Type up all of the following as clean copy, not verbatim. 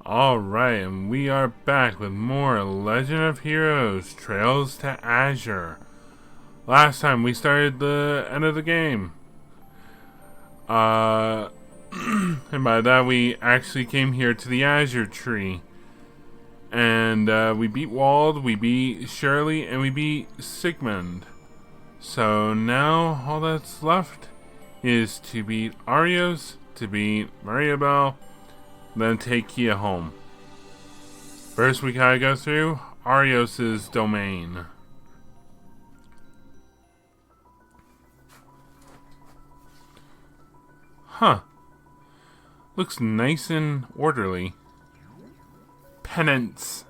Alright, and we are back with more Legend of Heroes Trails to Azure. Last time we started the end of the game. And by that we actually came here to the Azure tree. And we beat Wald, we beat Shirley, and we beat Sigmund. So now all that's left is to beat Arios, to beat Maribel, then take Kia home. First we gotta go through Arios' domain. Huh. Looks nice and orderly. Penance.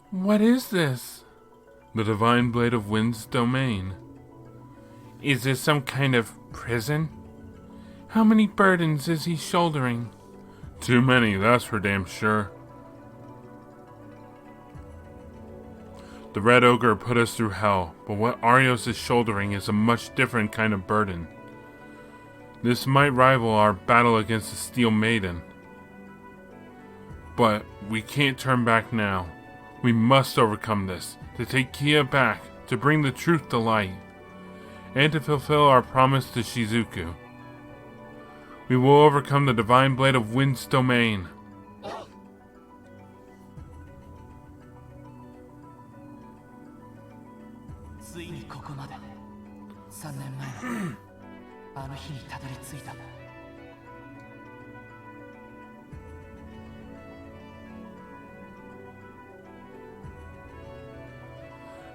What is this? The Divine Blade of Wind's domain. Is this some kind of prison? How many burdens is he shouldering? Too many, that's for damn sure. The Red Ogre put us through hell, but what Arios is shouldering is a much different kind of burden. This might rival our battle against the Steel Maiden. But we can't turn back now. We must overcome this, to take Kia back, to bring the truth to light, and to fulfill our promise to Shizuku. We will overcome the Divine Blade of Wind's domain.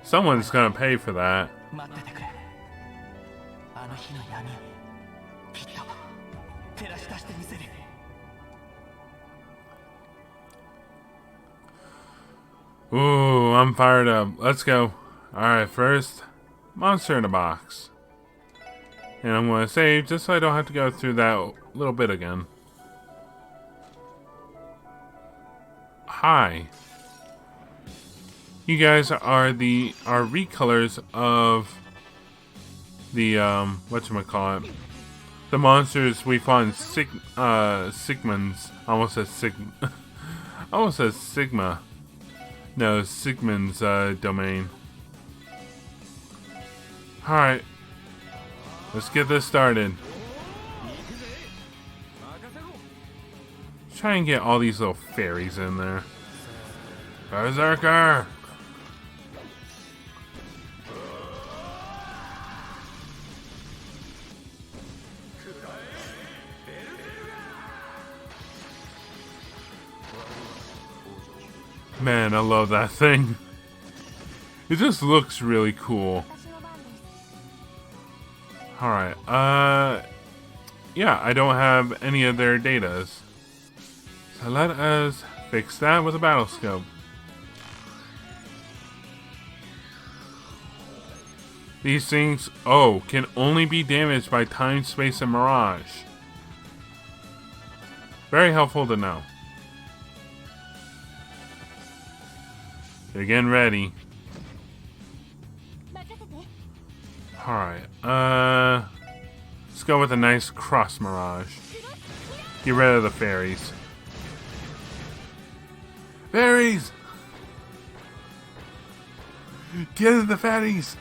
Someone's gonna pay for that. Ooh, I'm fired up. Let's go. Alright, first, monster in a box. And I'm gonna save just so I don't have to go through that little bit again. Hi. You guys are recolors of the whatchamacallit, the monsters we fought in Sigmund's. Almost said Sigma. No, Sigmund's domain. Alright. Let's get this started. Try and get all these little fairies in there. Berserker! Man, I love that thing. It just looks really cool. Alright, yeah, I don't have any of their datas. So let us fix that with a battle scope. These things, can only be damaged by time, space, and mirage. Very helpful to know. They're getting ready. Alright, let's go with a nice cross mirage. Get rid of the fairies. Fairies! Get rid of the fairies!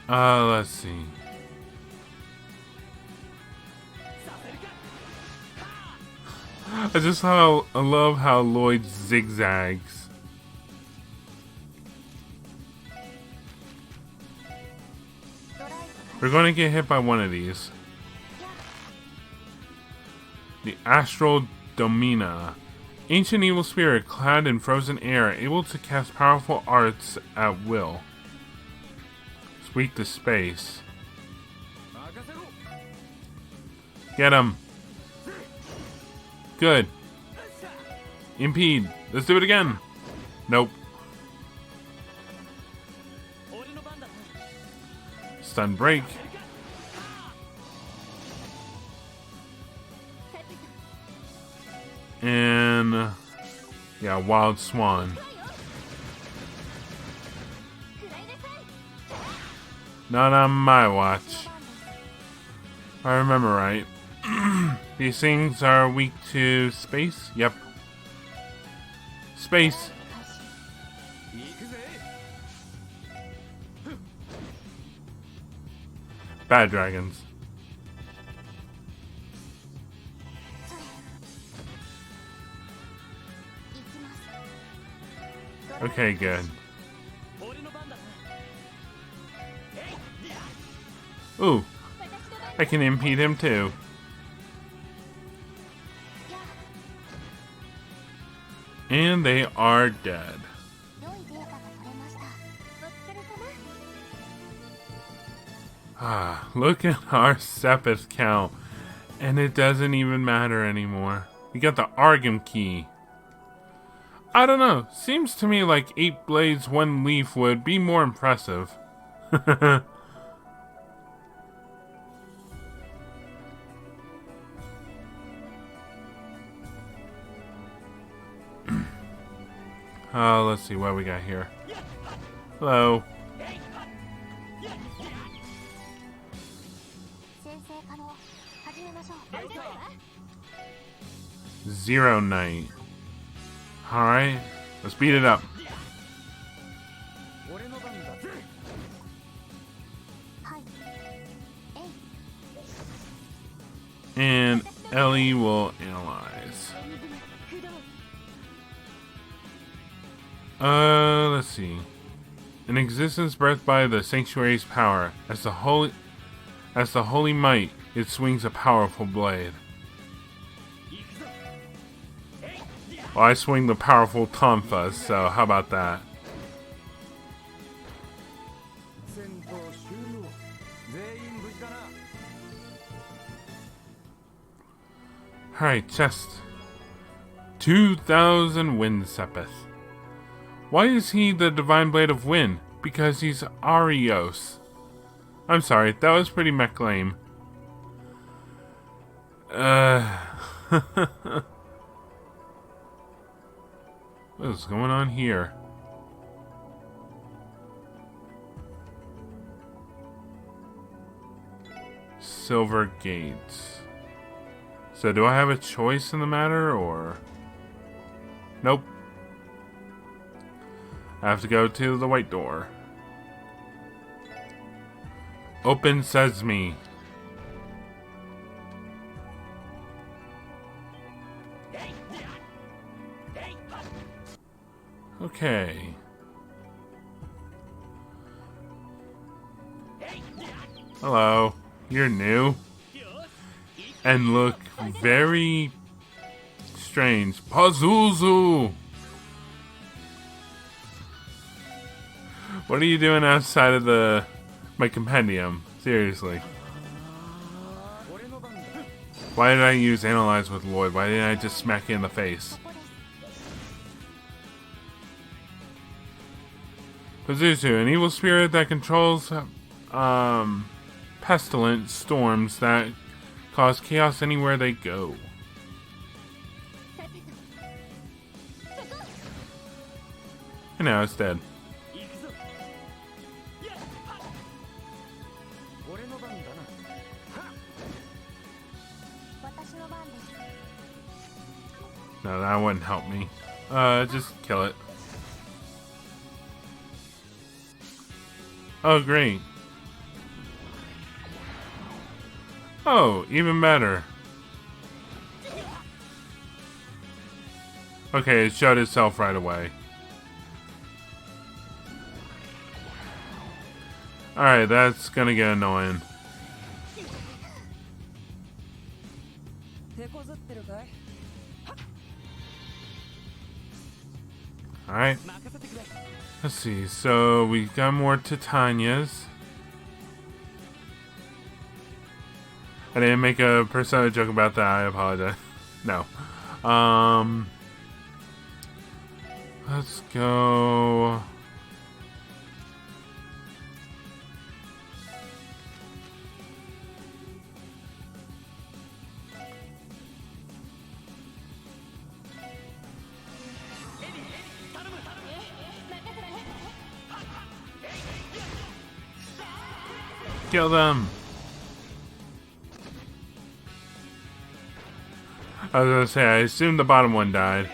Let's see. I love how Lloyd zigzags. We're going to get hit by one of these. The Astral Domina. Ancient evil spirit clad in frozen air, able to cast powerful arts at will. It's weak to space. Get him. Good. Impede. Let's do it again. Nope. Stun break. And yeah, Wild Swan. Not on my watch. I remember right. These things are weak to space? Yep. Space. Bad dragons. Okay, good. Ooh, I can impede him too. And they are dead. Ah, look at our Sepith count. And it doesn't even matter anymore. We got the Argam key. I don't know. Seems to me like 8 blades, 1 leaf would be more impressive. Let's see what we got here. Hello. Zero Knight. Alright, let's beat it up. And Ellie will analyze. Let's see. An existence birthed by the sanctuary's power. As the holy might, it swings a powerful blade. Well, I swing the powerful Tonfa, so how about that? Alright, chest. 2,000 wind Sepith. Why is he the Divine Blade of Wind? Because he's Arios. I'm sorry, that was pretty MacLaine. What is going on here? Silver gates. So do I have a choice in the matter, or... Nope. I have to go to the white door. Open Sesame. Okay. Hello. You're new. And look very strange. Pazuzu! What are you doing outside of my compendium? Seriously. Why did I use Analyze with Lloyd? Why didn't I just smack you in the face? Pazuzu, an evil spirit that controls pestilent storms that cause chaos anywhere they go. And now it's dead. No, that wouldn't help me. Just kill it. Oh, great. Oh, even better. Okay, it showed itself right away. Alright, that's gonna get annoying. Alright. Let's see, so we got more Titanias. I didn't make a Persona joke about that, I apologize. No. Let's go... Kill them! I was gonna say, I assumed the bottom one died.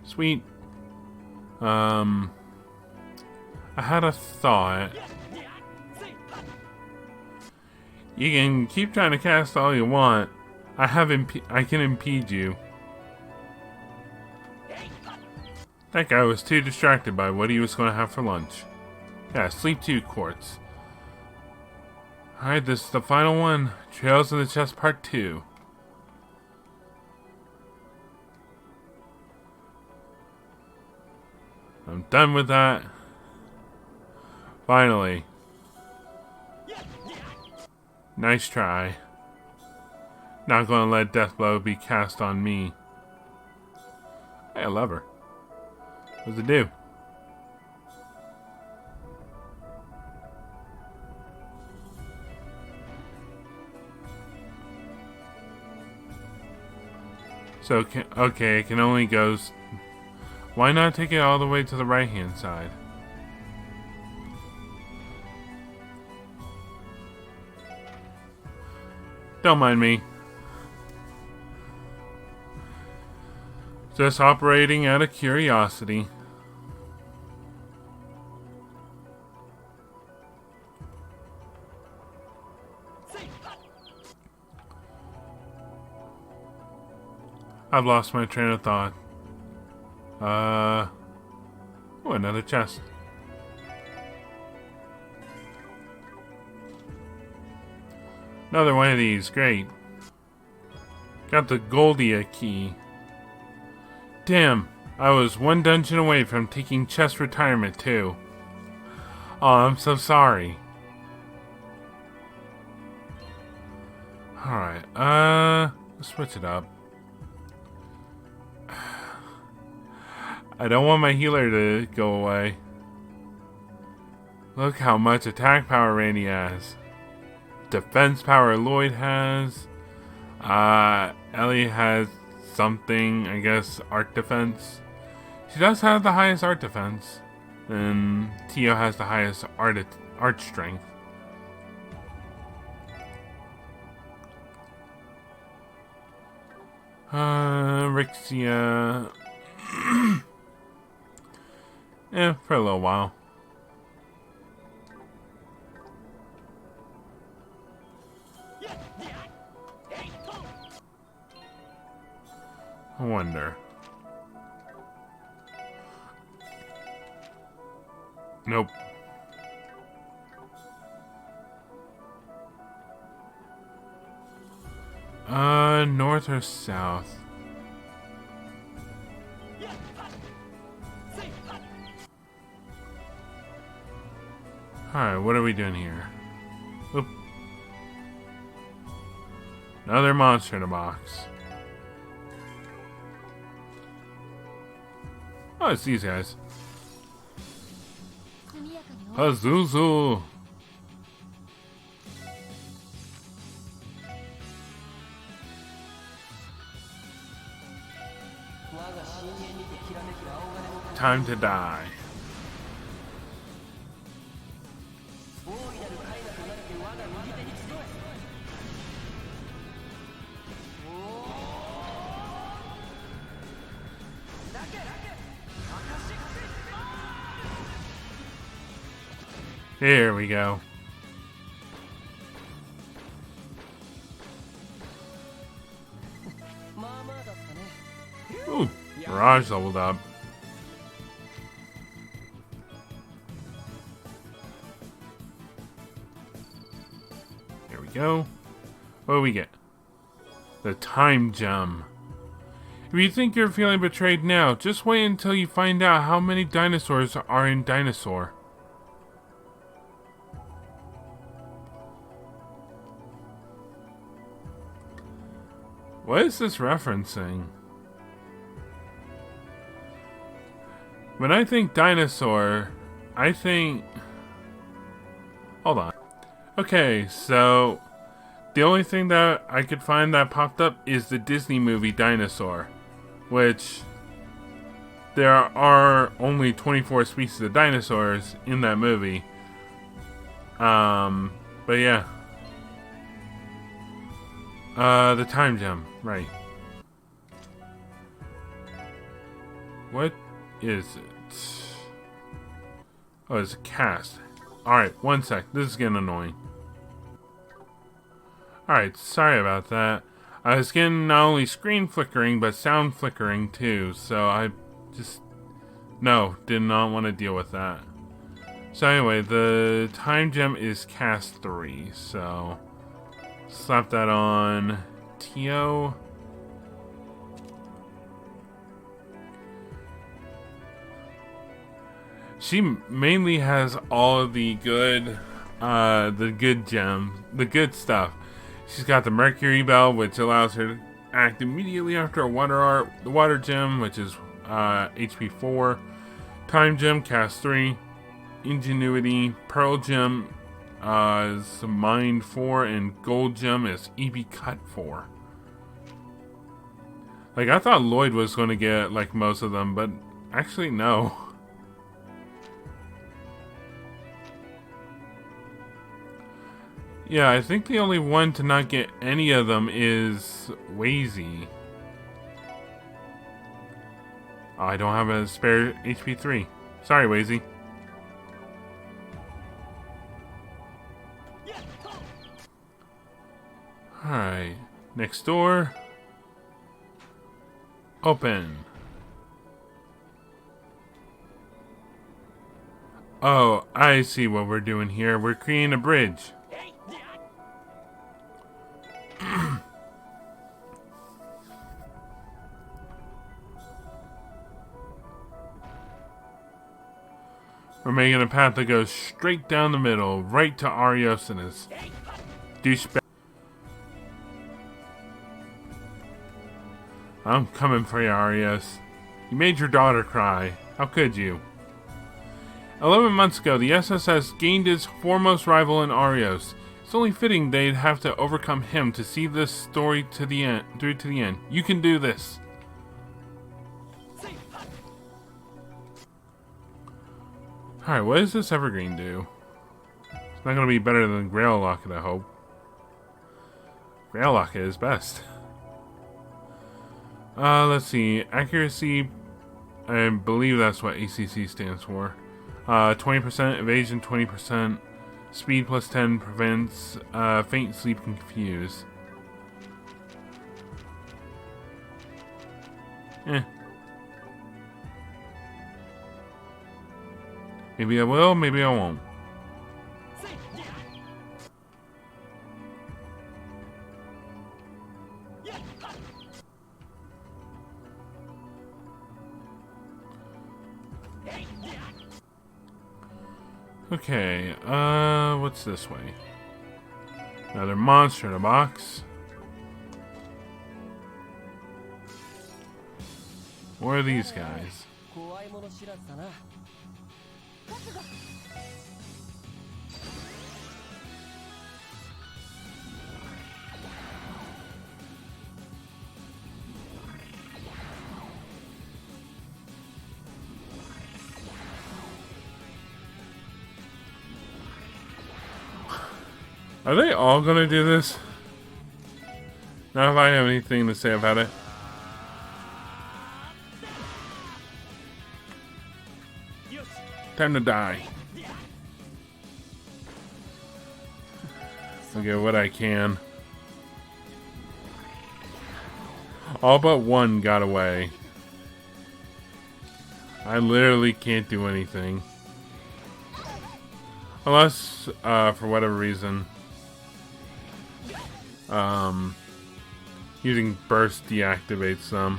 Sweet. I had a thought. You can keep trying to cast all you want. I can impede you. That guy was too distracted by what he was going to have for lunch. Yeah, sleep 2 quartz. Alright, this is the final one. Trails in the Chest Part 2. I'm done with that. Finally. Nice try. Not gonna let Death Blow be cast on me. Hey, I love her. What's it do? So, okay, it can only go... Why not take it all the way to the right-hand side? Don't mind me. Just operating out of curiosity. I've lost my train of thought. Oh, another chest. Another one of these, great. Got the Goldia key. Damn, I was one dungeon away from taking chest retirement too. Oh, I'm so sorry. Alright, let's switch it up. I don't want my healer to go away. Look how much attack power Randy has. Defense power Lloyd has. Ellie has something, I guess, art defense. She does have the highest art defense. And Tio has the highest art strength. Rixia. Yeah, for a little while. I wonder. Nope. North or south? Alright, what are we doing here? Oop. Another monster in a box. Oh, it's these guys. Pazuzu! Time to die. Here we go. Ooh, Mirage leveled up. Here we go. What do we get? The time gem. If you think you're feeling betrayed now, just wait until you find out how many dinosaurs are in Dinosaur. What is this referencing? When I think dinosaur, I think... Hold on. Okay, so... The only thing that I could find that popped up is the Disney movie Dinosaur. which there are only 24 species of dinosaurs in that movie. But yeah. The time gem, right. What is it? Oh, it's a cast. Alright, one sec. This is getting annoying. Alright, sorry about that. I was getting not only screen flickering, but sound flickering too, so I just... No, did not want to deal with that. So anyway, the time gem is cast 3, so... Slap that on Tio. She mainly has all of the good gems, the good stuff. She's got the Mercury Bell, which allows her to act immediately after a water art. The Water Gem, which is HP 4. Time Gem, cast 3. Ingenuity. Pearl Gem is Mind 4. And Gold Gem is EP Cut 4. Like, I thought Lloyd was going to get, like, most of them, but actually, no. Yeah, I think the only one to not get any of them is Wazy. Oh, I don't have a spare HP 3. Sorry, Wazy. Alright, next door. Open. Oh, I see what we're doing here. We're creating a bridge. We're making a path that goes straight down the middle, right to Arios and his douchebag. I'm coming for you, Arios. You made your daughter cry. How could you? 11 months ago, the SSS gained its foremost rival in Arios. It's only fitting they'd have to overcome him to see this story to the end, through to the end. You can do this. Alright, what does this Evergreen do? It's not going to be better than Grail Locket, I hope. Grail Locket is best. Let's see. Accuracy, I believe that's what ACC stands for. 20% evasion, 20%. Speed plus 10 prevents faint sleep and confuse. Maybe I will, maybe I won't. Okay, what's this way? Another monster in a box. What are these guys? Are they all gonna do this? Not if I have anything to say about it. Time to die. I'll get what I can. All but one got away. I literally can't do anything. Unless, for whatever reason, using burst deactivates them.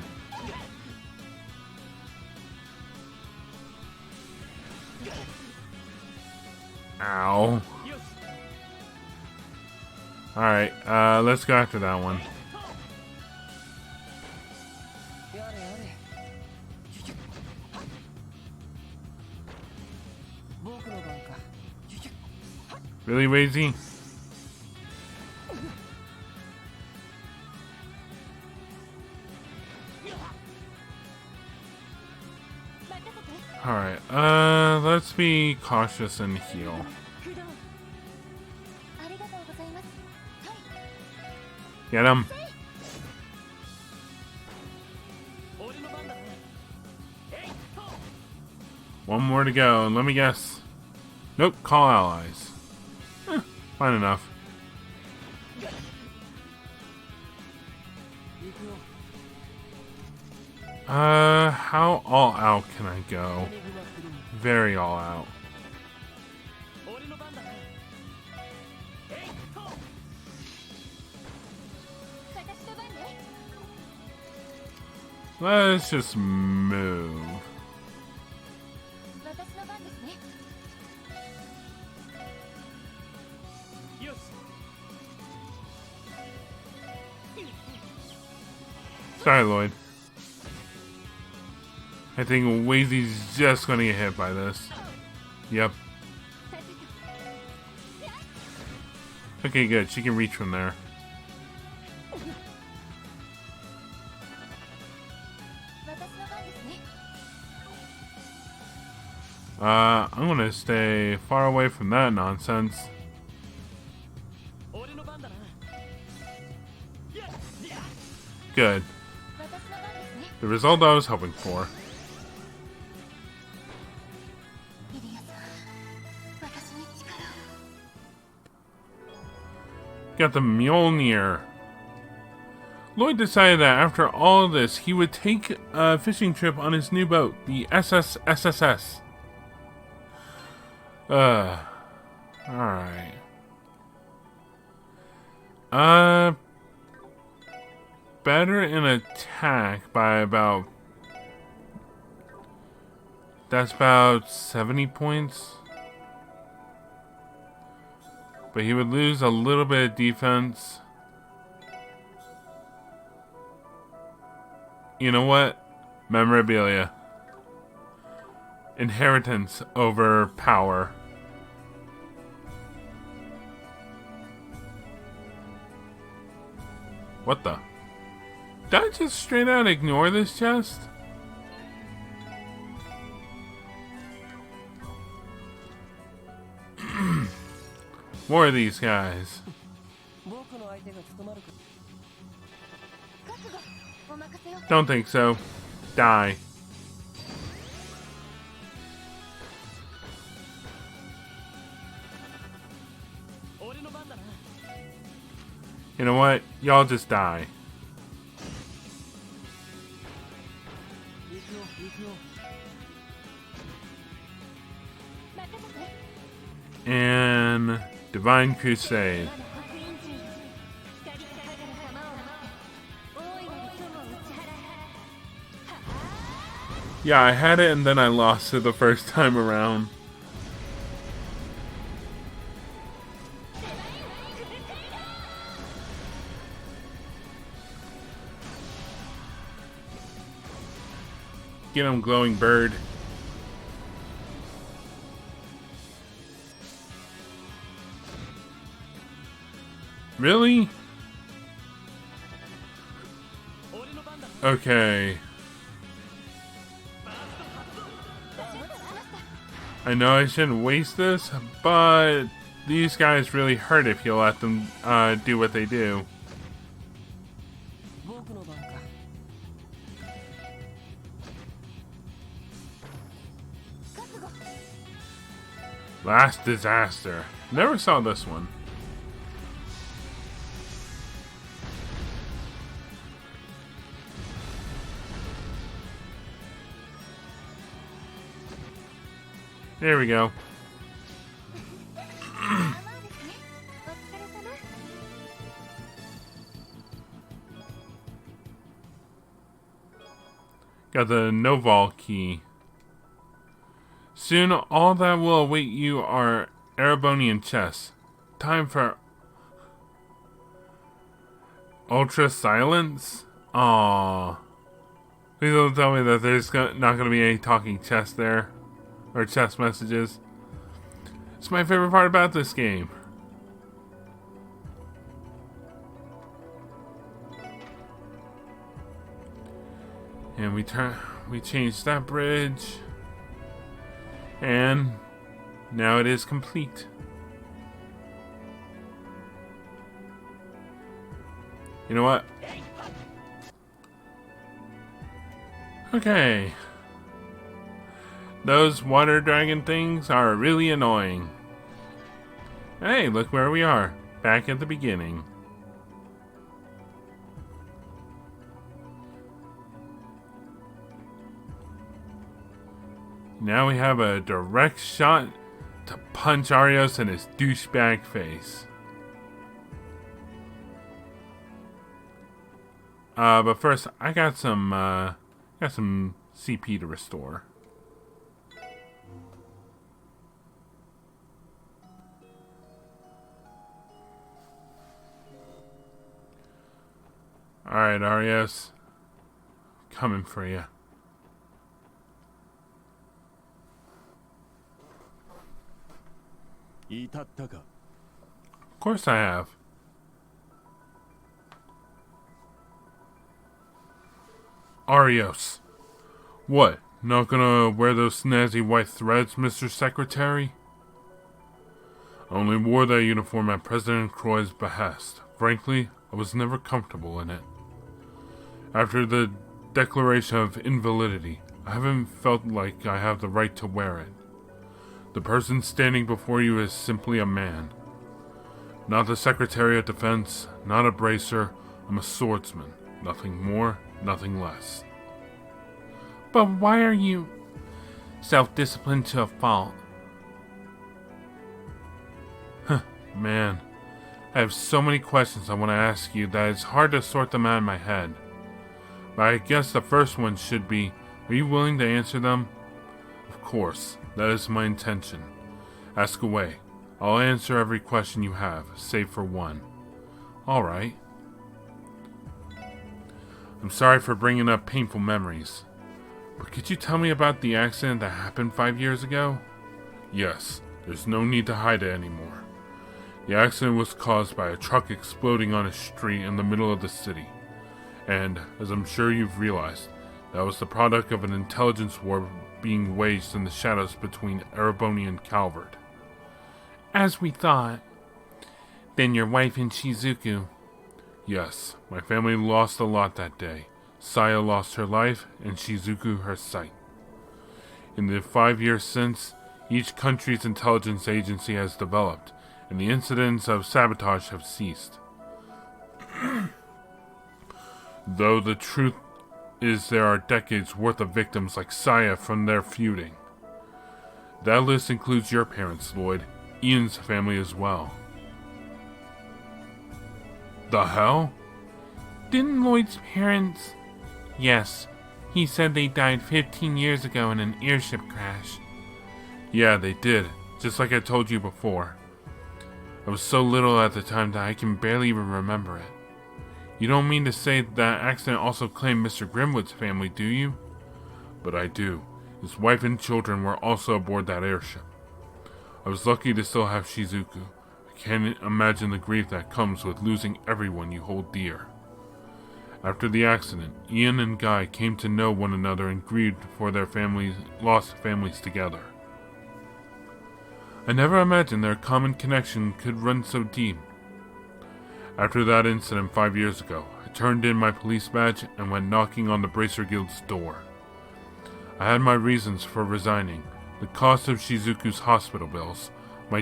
Ow. Alright, let's go after that one. Really, Wazy? Alright, let's be cautious and heal. Get him. One more to go, and let me guess. Nope, call allies. Fine enough. How all out can I go? Very all out. Let's just move. Sorry, Lloyd. I think Wazy's just gonna get hit by this. Yep. Okay, good. She can reach from there. I'm gonna stay far away from that nonsense. Good. The result I was hoping for. Got the Mjolnir. Lloyd decided that after all of this, he would take a fishing trip on his new boat, the SSSS. Alright. Better in attack by about... That's about 70 points. But he would lose a little bit of defense. You know what? Memorabilia. Inheritance over power. What the? Did I just straight out ignore this chest? More of these guys. Don't think so. Die. You know what? Y'all just die. And Divine Crusade. Yeah, I had it and then I lost it the first time around. Get him, glowing bird. Really? Okay. I know I shouldn't waste this, but these guys really hurt if you let them do what they do. Last disaster. Never saw this one. There we go. Got the Noval key. Soon, all that will await you are Erebonian chests. Time for Ultra Silence? Aww. Please don't tell me that there's not going to be any talking chest there. Or chest messages. It's my favorite part about this game. And we changed that bridge. And now it is complete. You know what? Okay. Those water dragon things are really annoying. Hey, look where we are. Back at the beginning. Now we have a direct shot to punch Arios in his douchebag face. But first, I got some CP to restore. Alright, Arios. Coming for you. Of course I have. Arios. What? Not gonna wear those snazzy white threads, Mr. Secretary? I only wore that uniform at President Croix's behest. Frankly, I was never comfortable in it. After the declaration of invalidity, I haven't felt like I have the right to wear it. The person standing before you is simply a man. Not the Secretary of Defense, not a bracer. I'm a swordsman. Nothing more, nothing less. But why are you self-disciplined to a fault? Man, I have so many questions I want to ask you that it's hard to sort them out in my head. But I guess the first one should be, are you willing to answer them? Of course, that is my intention. Ask away. I'll answer every question you have, save for one. Alright. I'm sorry for bringing up painful memories. But could you tell me about the accident that happened 5 years ago? Yes, there's no need to hide it anymore. The accident was caused by a truck exploding on a street in the middle of the city. And, as I'm sure you've realized, that was the product of an intelligence war being waged in the shadows between Ereboni and Calvert. As we thought. Then your wife and Shizuku. Yes, my family lost a lot that day. Saya lost her life, and Shizuku her sight. In the 5 years since, each country's intelligence agency has developed, and the incidents of sabotage have ceased. Though the truth is there are decades worth of victims like Saya from their feuding. That list includes your parents, Lloyd, Ian's family as well. The hell? Didn't Lloyd's parents... Yes, he said they died 15 years ago in an airship crash. Yeah, they did, just like I told you before. I was so little at the time that I can barely even remember it. You don't mean to say that accident also claimed Mr. Grimwood's family, do you? But I do. His wife and children were also aboard that airship. I was lucky to still have Shizuku. I can't imagine the grief that comes with losing everyone you hold dear. After the accident, Ian and Guy came to know one another and grieved for their lost families together. I never imagined their common connection could run so deep. After that incident 5 years ago, I turned in my police badge and went knocking on the Bracer Guild's door. I had my reasons for resigning: the cost of Shizuku's hospital bills, my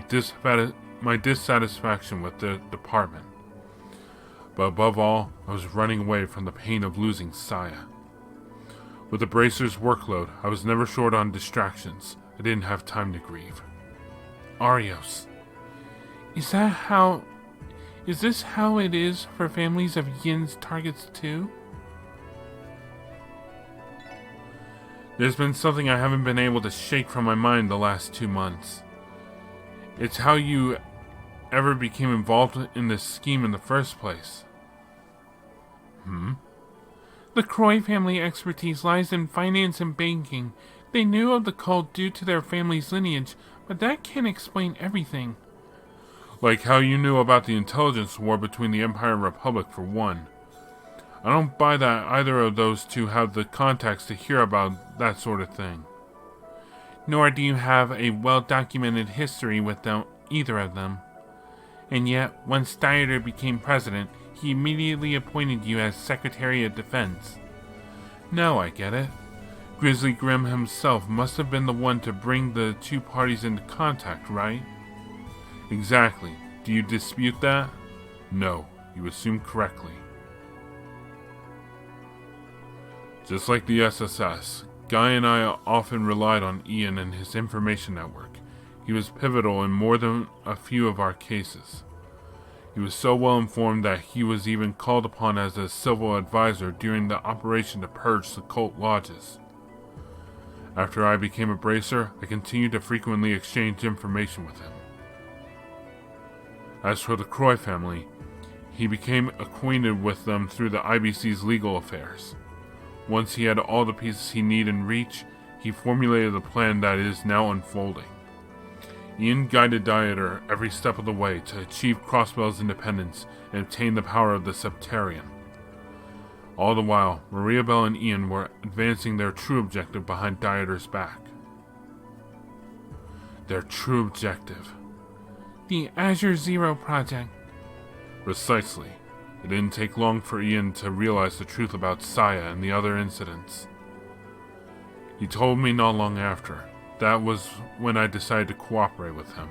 dissatisfaction with the department. But above all, I was running away from the pain of losing Saya. With the Bracer's workload, I was never short on distractions. I didn't have time to grieve. Arios. Is this how it is for families of Yin's targets too? There's been something I haven't been able to shake from my mind the last 2 months. It's how you ever became involved in this scheme in the first place. The Croix family expertise lies in finance and banking. They knew of the cult due to their family's lineage, but that can't explain everything. Like how you knew about the intelligence war between the Empire and Republic, for one. I don't buy that either of those two have the contacts to hear about that sort of thing. nor do you have a well-documented history with either of them. And yet, once Dieter became president, he immediately appointed you as Secretary of Defense. No, I get it. Grizzly Grim himself must have been the one to bring the two parties into contact, right? Exactly. Do you dispute that? No, you assume correctly. Just like the SSS, Guy and I often relied on Ian and his information network. He was pivotal in more than a few of our cases. He was so well informed that he was even called upon as a civil advisor during the operation to purge the cult lodges. After I became a bracer, I continued to frequently exchange information with him. As for the Croy family, he became acquainted with them through the IBC's legal affairs. Once he had all the pieces he needed in reach, he formulated the plan that is now unfolding. Ian guided Dieter every step of the way to achieve Crossbell's independence and obtain the power of the Septarian. All the while, Maria Bell and Ian were advancing their true objective behind Dieter's back. Their true objective. The Azure Zero Project. Precisely. It didn't take long for Ian to realize the truth about Saya and the other incidents. He told me not long after. That was when I decided to cooperate with him.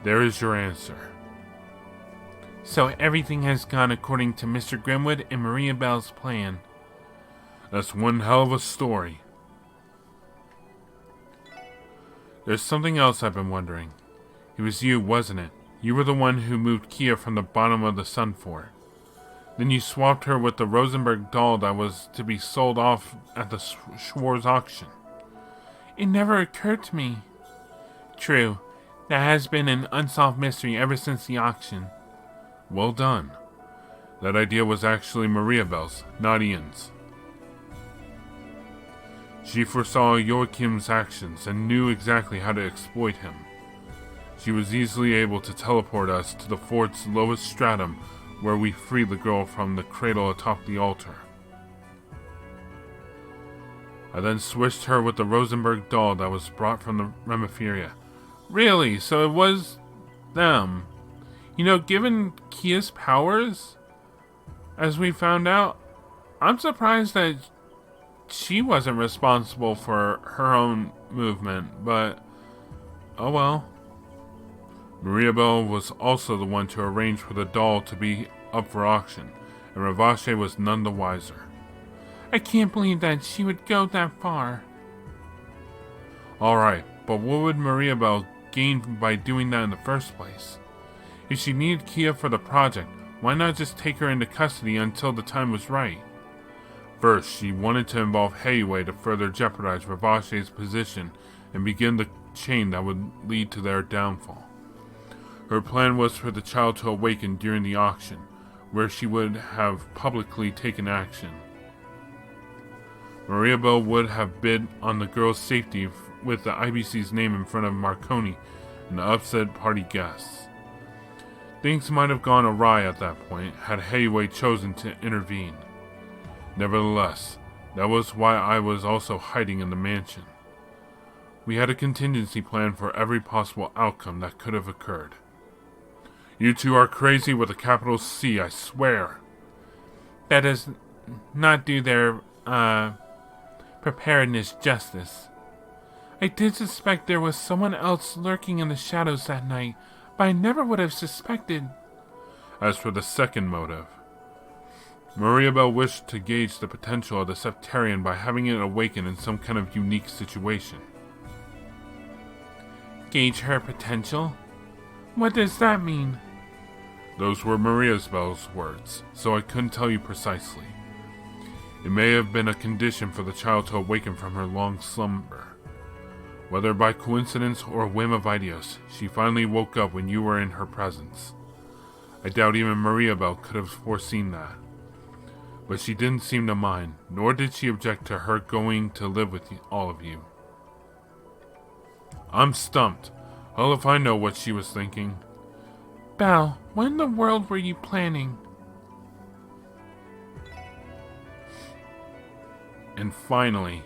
There is your answer. So everything has gone according to Mr. Grimwood and Maria Bell's plan. That's one hell of a story. There's something else I've been wondering. It was you, wasn't it? You were the one who moved Kia from the bottom of the Sun Fort. Then you swapped her with the Rosenberg doll that was to be sold off at the Schwarz auction. It never occurred to me. True. That has been an unsolved mystery ever since the auction. Well done. That idea was actually Maria Bell's, not Ian's. She foresaw Joachim's actions and knew exactly how to exploit him. She was easily able to teleport us to the fort's lowest stratum, where we freed the girl from the cradle atop the altar. I then switched her with the Rosenberg doll that was brought from the Remiferia. Really? So it was them. You know, given Kia's powers, as we found out, I'm surprised that she wasn't responsible for her own movement, but oh well. Maria Bell was also the one to arrange for the doll to be up for auction, and Ravache was none the wiser. I can't believe that she would go that far. Alright, but what would Maria Bell gain by doing that in the first place? If she needed Kia for the project, why not just take her into custody until the time was right? First, she wanted to involve Heiwei to further jeopardize Ravache's position and begin the chain that would lead to their downfall. Her plan was for the child to awaken during the auction, where she would have publicly taken action. Maria Bell would have bid on the girl's safety with the IBC's name in front of Marconi and the upset party guests. Things might have gone awry at that point had Heiwei chosen to intervene. Nevertheless, that was why I was also hiding in the mansion. We had a contingency plan for every possible outcome that could have occurred. You two are crazy with a capital C, I swear. That does not do their, preparedness justice. I did suspect there was someone else lurking in the shadows that night, but I never would have suspected. As for the second motive, Maria Bell wished to gauge the potential of the Septarian by having it awaken in some kind of unique situation. Gauge her potential? What does that mean? Those were Maria Bell's words, so I couldn't tell you precisely. It may have been a condition for the child to awaken from her long slumber. Whether by coincidence or a whim of Arios, she finally woke up when you were in her presence. I doubt even Maria Bell could have foreseen that. But she didn't seem to mind, nor did she object to her going to live with all of you. I'm stumped. Hell if I know what she was thinking. Belle, what in the world were you planning? And finally,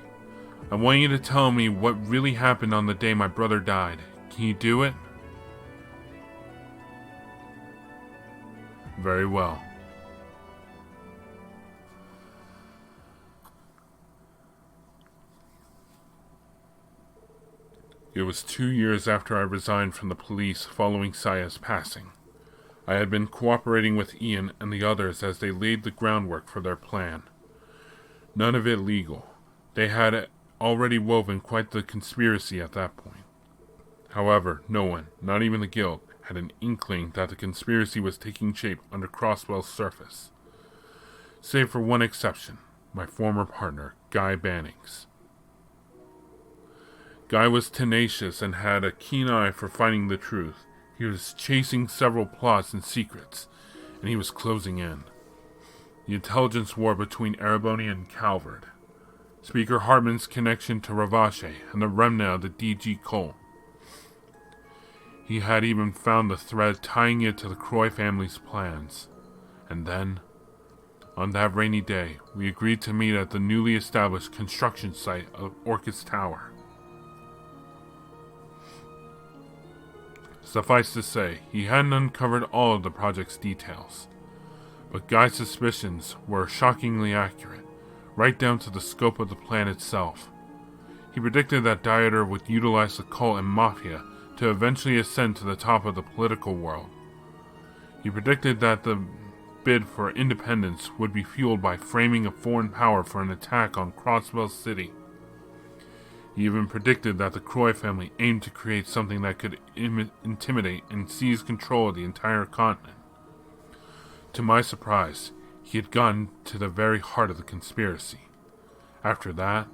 I want you to tell me what really happened on the day my brother died. Can you do it? Very well. It was 2 years after I resigned from the police following Saya's passing. I had been cooperating with Ian and the others as they laid the groundwork for their plan. None of it legal. They had already woven quite the conspiracy at that point. However, no one, not even the guild, had an inkling that the conspiracy was taking shape under Crossbell's surface. Save for one exception, my former partner, Guy Bannings. Guy was tenacious and had a keen eye for finding the truth. He was chasing several plots and secrets, and he was closing in. The intelligence war between Ereboni and Calvard, Speaker Hartman's connection to Ravache, and the remnant of the DG Cole. He had even found the thread tying it to the Croy family's plans. And then, on that rainy day, we agreed to meet at the newly established construction site of Orchis Tower. Suffice to say, he hadn't uncovered all of the project's details. But Guy's suspicions were shockingly accurate, right down to the scope of the plan itself. He predicted that Dieter would utilize the cult and mafia to eventually ascend to the top of the political world. He predicted that the bid for independence would be fueled by framing a foreign power for an attack on Crossbell City. He even predicted that the Croy family aimed to create something that could intimidate and seize control of the entire continent. To my surprise, he had gotten to the very heart of the conspiracy. After that,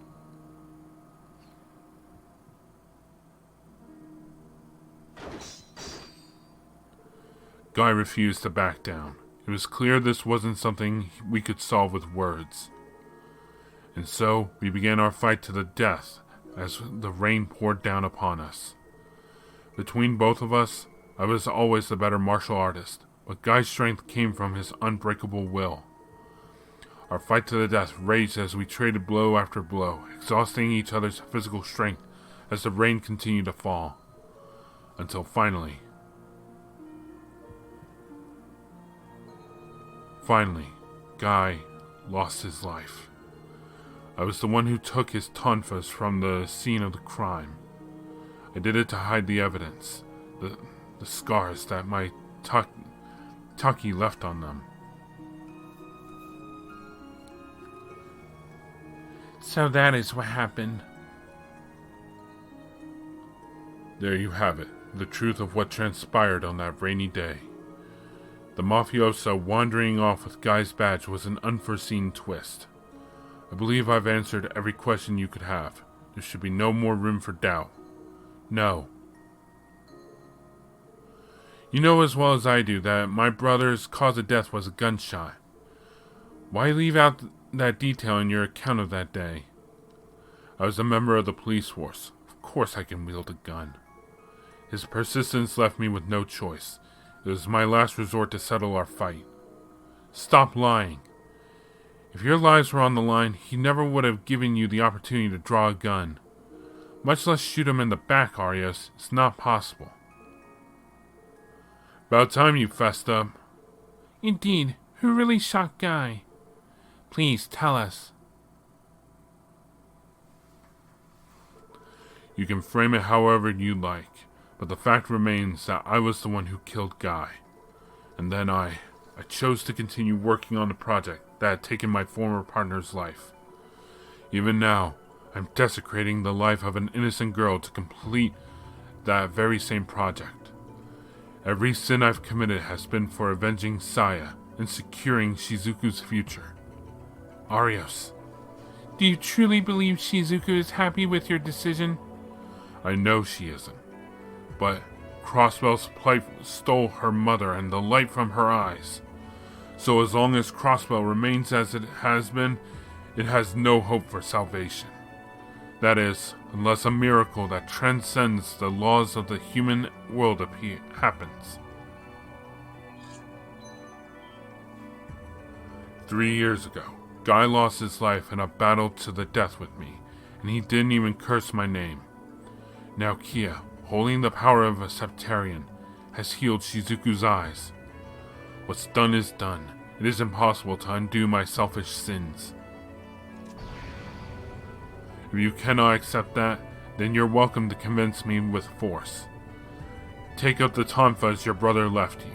Guy refused to back down. It was clear this wasn't something we could solve with words. And so, we began our fight to the death as the rain poured down upon us. Between both of us, I was always the better martial artist, but Guy's strength came from his unbreakable will. Our fight to the death raged as we traded blow after blow, exhausting each other's physical strength as the rain continued to fall. Until finally, Guy lost his life. I was the one who took his tonfas from the scene of the crime. I did it to hide the evidence, the scars that my Taki left on them. So that is what happened. There you have it, the truth of what transpired on that rainy day. The mafioso wandering off with Guy's badge was an unforeseen twist. I believe I've answered every question you could have. There should be no more room for doubt. No. You know as well as I do that my brother's cause of death was a gunshot. Why leave out that detail in your account of that day? I was a member of the police force. Of course I can wield a gun. His persistence left me with no choice. It was my last resort to settle our fight. Stop lying. If your lives were on the line, he never would have given you the opportunity to draw a gun. Much less shoot him in the back, Arios. It's not possible. About time you fessed up. Indeed. Who really shot Guy? Please, tell us. You can frame it however you like, but the fact remains that I was the one who killed Guy. And then I chose to continue working on the project that had taken my former partner's life. Even now, I'm desecrating the life of an innocent girl to complete that very same project. Every sin I've committed has been for avenging Saya and securing Shizuku's future. Arios, do you truly believe Shizuku is happy with your decision? I know she isn't, but Crossbell's plight stole her mother and the light from her eyes. So as long as Crossbell remains as it has been, it has no hope for salvation. That is, unless a miracle that transcends the laws of the human world happens. 3 years ago, Guy lost his life in a battle to the death with me, and he didn't even curse my name. Now Kia, holding the power of a Septarian, has healed Shizuku's eyes. What's done is done. It is impossible to undo my selfish sins. If you cannot accept that, then you're welcome to convince me with force. Take out the tonfas your brother left you,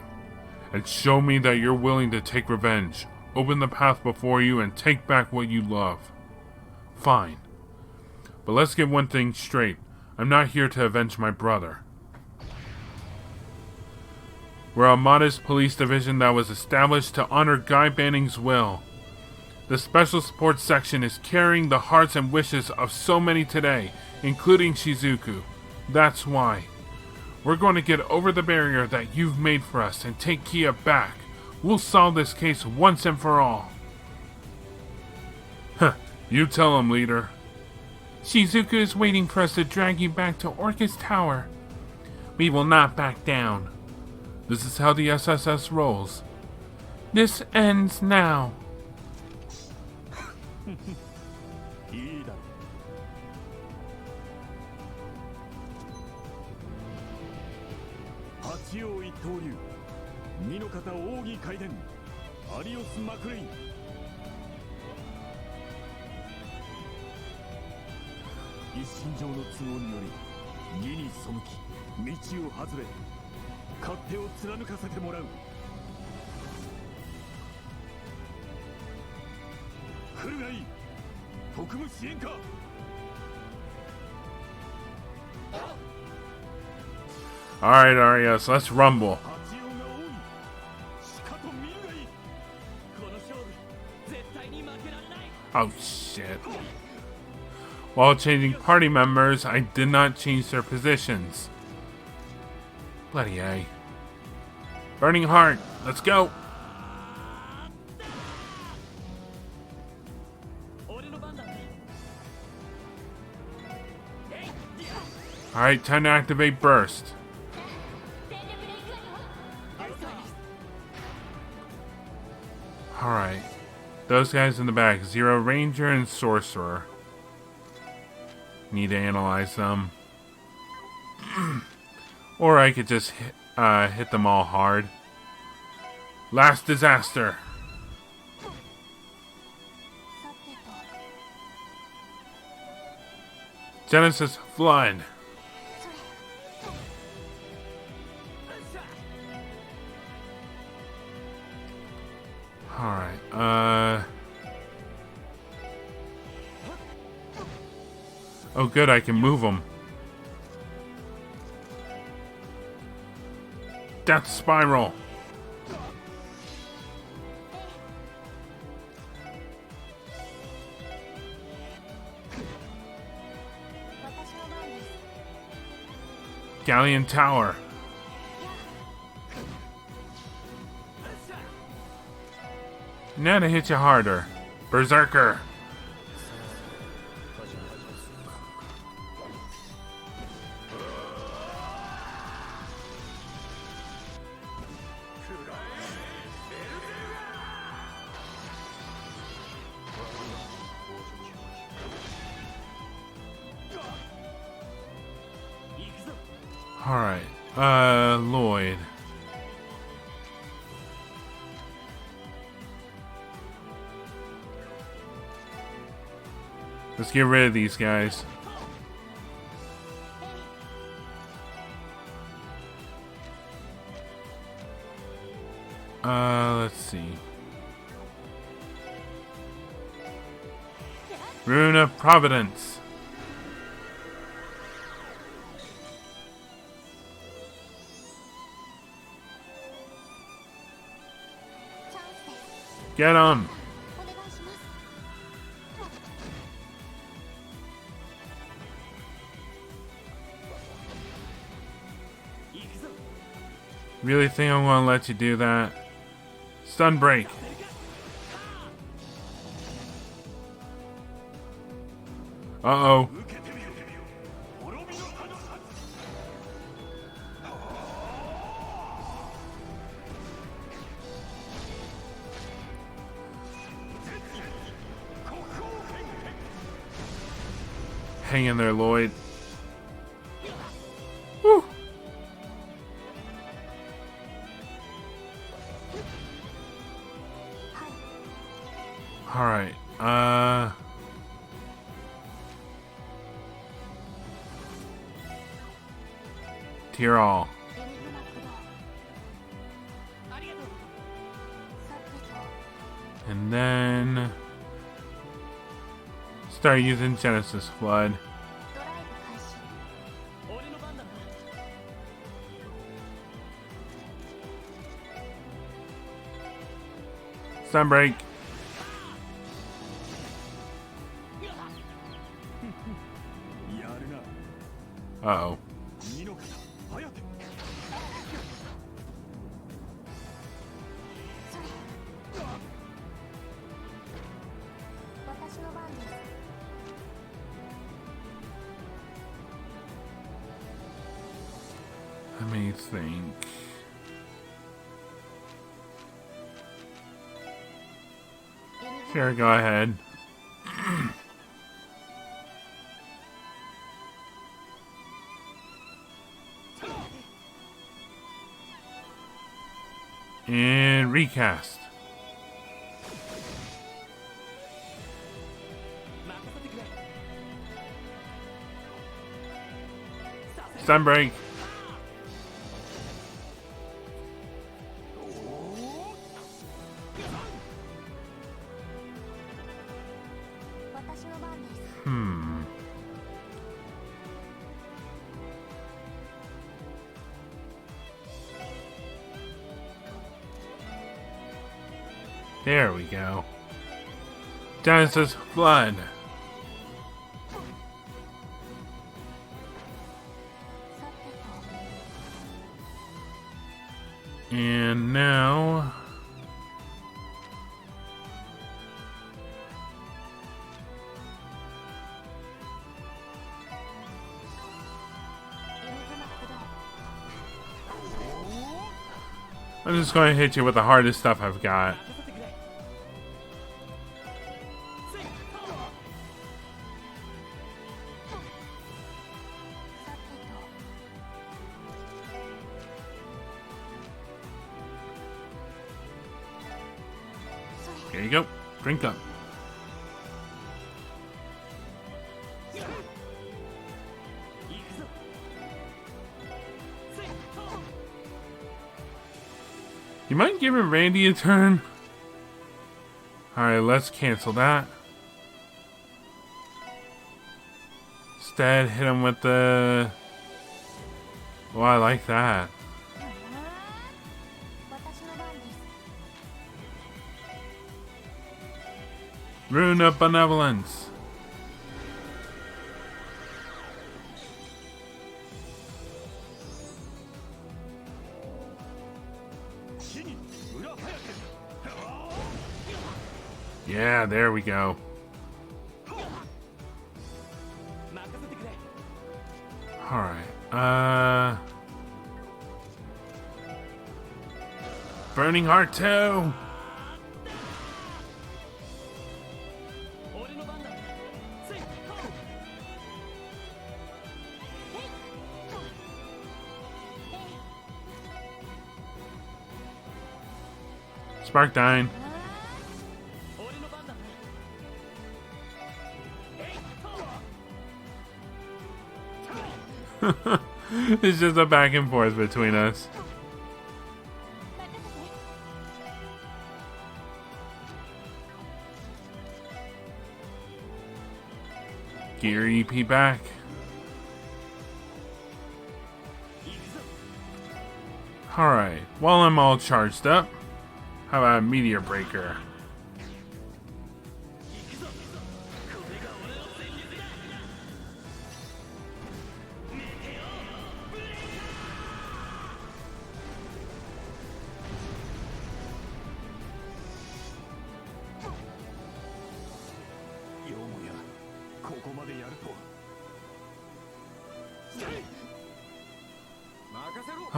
and show me that you're willing to take revenge. Open the path before you and take back what you love. Fine. But let's get one thing straight. I'm not here to avenge my brother. We're a modest police division that was established to honor Guy Banning's will. The Special Support Section is carrying the hearts and wishes of so many today, including Shizuku. That's why. We're going to get over the barrier that you've made for us and take Kia back. We'll solve this case once and for all. Huh, you tell him, leader. Shizuku is waiting for us to drag you back to Orcus Tower. We will not back down. This is how the SSS rolls. This ends now. Arios MacLaine. 一身上の都合により義に背き道を外れ勝手を貫かせてもらう。来るがいい。特務支援か。Alright, Arios, let's rumble. Oh shit. While changing party members, I did not change their positions. Bloody A. Burning Heart, let's go! Alright, time to activate Burst. Alright. Those guys in the back, Zero Ranger and Sorcerer. Need to analyze them. Or I could just hit them all hard. Last Disaster. Genesis Flood. Alright, oh good, I can move them. Death Spiral. Galleon Tower. Now to hit you harder. Berserker. Alright, Lloyd. Let's get rid of these guys. Let's see. Rune of Providence. Get him! Really think I'm gonna let you do that? Stun break. Uh-oh. Hang in there, Lloyd. Woo. Alright, Tier all. And then start using Genesis Flood. Sunbreak. Uh-oh. Let me think. Sure, go ahead. And recast. Sunbreak. There we go. Genesis Flood. And now I'm just going to hit you with the hardest stuff I've got. There you go. Drink up. You mind giving Randy a turn? Alright, let's cancel that. Instead, hit him with the... Oh, I like that. Rune of Benevolence. Yeah, there we go. Alright, Burning Heart 2! Spark Dine. It's just a back and forth between us. Gear EP back. Alright, while I'm all charged up, how about a Meteor Breaker?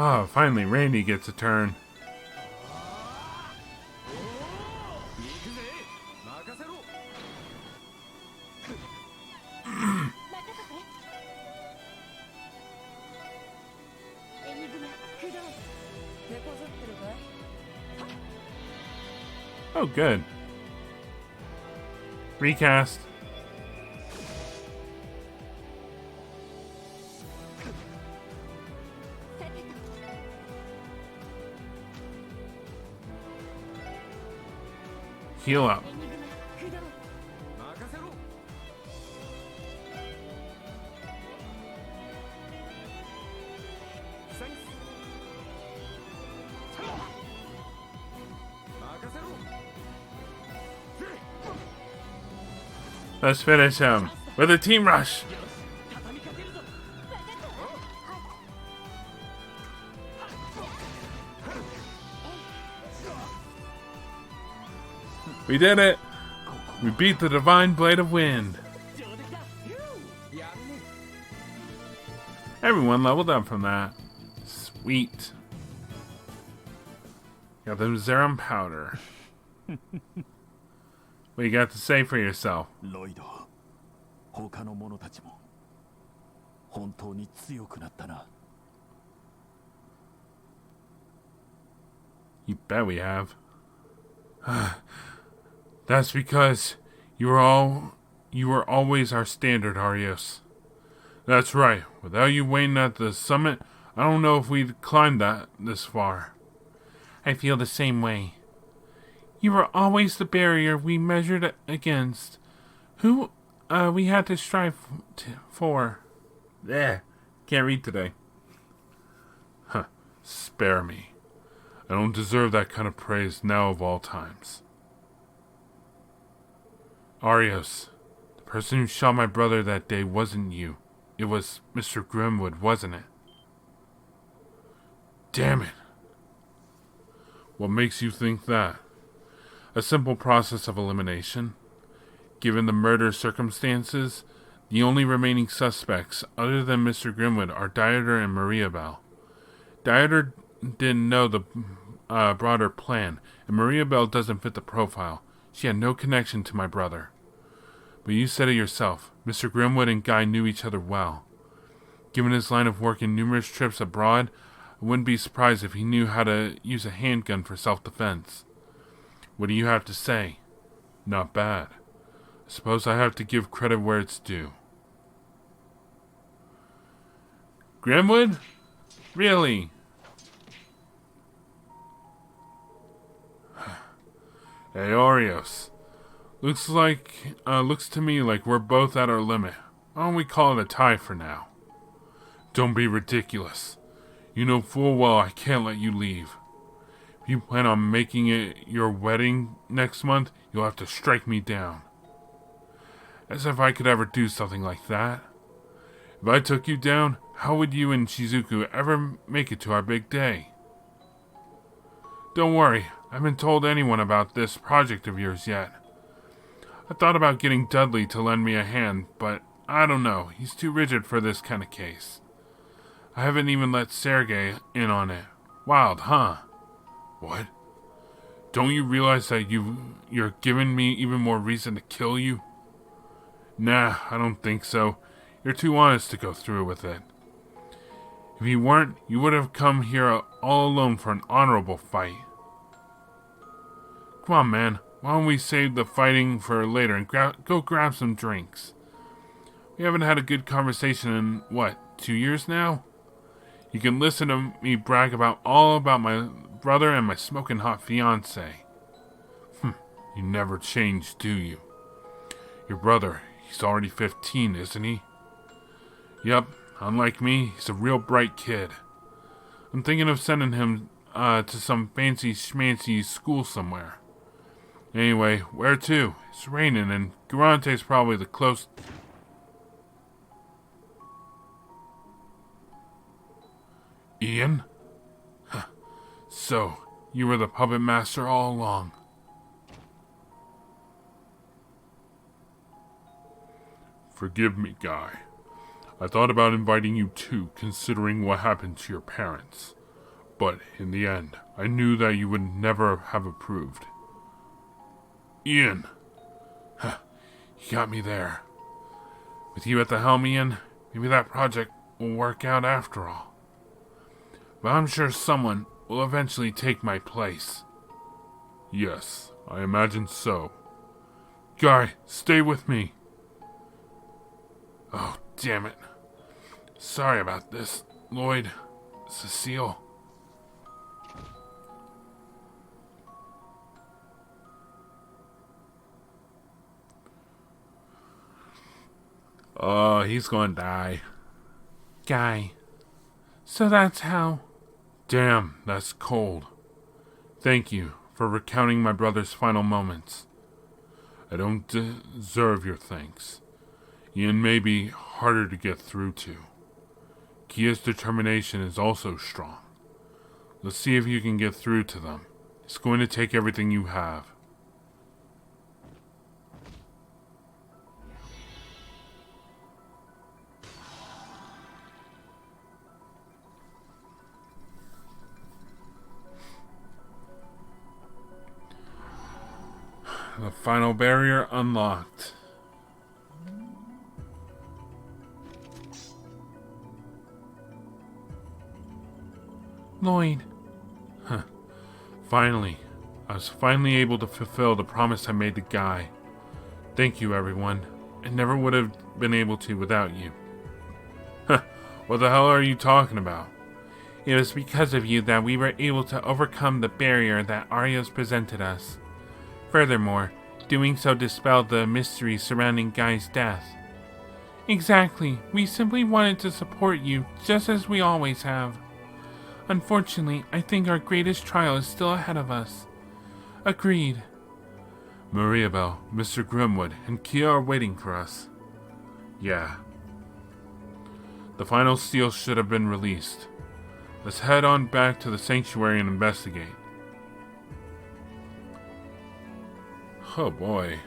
Oh, finally Randy gets a turn. Oh, good. Recast. Heal up. Let's finish him with a team rush. We did it. We beat the Divine Blade of Wind. Everyone leveled up from that. Sweet. Got the Zerum powder. What you got to say for yourself? ロイド、他の者たちも本当に強くなったな。You bet we have. That's because you were always our standard, Arios. That's right. Without you waiting at the summit, I don't know if we'd climbed this far. I feel the same way. You were always the barrier we measured against. Who we had to strive for. Can't read today. Huh. Spare me. I don't deserve that kind of praise now of all times. Arios, the person who shot my brother that day wasn't you. It was Mr. Grimwood, wasn't it? Damn it. What makes you think that? A simple process of elimination. Given the murder circumstances, the only remaining suspects other than Mr. Grimwood are Dieter and Maria Bell. Dieter didn't know the broader plan, and Maria Bell doesn't fit the profile. She had no connection to my brother. But you said it yourself. Mr. Grimwood and Guy knew each other well. Given his line of work and numerous trips abroad, I wouldn't be surprised if he knew how to use a handgun for self-defense. What do you have to say? Not bad. I suppose I have to give credit where it's due. Grimwood? Really? Hey, Arios. Looks to me like we're both at our limit. Why don't we call it a tie for now? Don't be ridiculous. You know full well I can't let you leave. If you plan on making it your wedding next month, you'll have to strike me down. As if I could ever do something like that. If I took you down, how would you and Shizuku ever make it to our big day? Don't worry, I haven't told anyone about this project of yours yet. I thought about getting Dudley to lend me a hand, but I don't know, he's too rigid for this kind of case. I haven't even let Sergei in on it. Wild, huh? What? Don't you realize that you're giving me even more reason to kill you? Nah, I don't think so. You're too honest to go through with it. If you weren't, you would have come here all alone for an honorable fight. Come on, man. Why don't we save the fighting for later and go grab some drinks? We haven't had a good conversation in, 2 years now? You can listen to me brag all about my brother and my smoking hot fiancé. You never change, do you? Your brother, he's already 15, isn't he? Yep, unlike me, he's a real bright kid. I'm thinking of sending him to some fancy schmancy school somewhere. Anyway, where to? It's raining and Garante's probably the close... Ian? So, you were the puppet master all along. Forgive me, Guy. I thought about inviting you too, considering what happened to your parents. But in the end, I knew that you would never have approved. Ian! You got me there. With you at the helm, Ian, maybe that project will work out after all. But I'm sure someone will eventually take my place. Yes, I imagine so. Guy, stay with me. Oh, damn it. Sorry about this, Lloyd. Cecile. Oh, he's gonna die. Guy. So that's how... Damn, that's cold. Thank you for recounting my brother's final moments. I don't deserve your thanks. Ian may be harder to get through to. Kia's determination is also strong. Let's see if you can get through to them. It's going to take everything you have. The final barrier unlocked. Lloyd. Huh. Finally. I was finally able to fulfill the promise I made to Guy. Thank you, everyone. I never would have been able to without you. Huh. What the hell are you talking about? It was because of you that we were able to overcome the barrier that Arios presented us. Furthermore, doing so dispelled the mystery surrounding Guy's death. Exactly. We simply wanted to support you, just as we always have. Unfortunately, I think our greatest trial is still ahead of us. Agreed. Mariabelle, Mr. Grimwood, and Kia are waiting for us. Yeah. The final seal should have been released. Let's head on back to the sanctuary and investigate. Oh boy.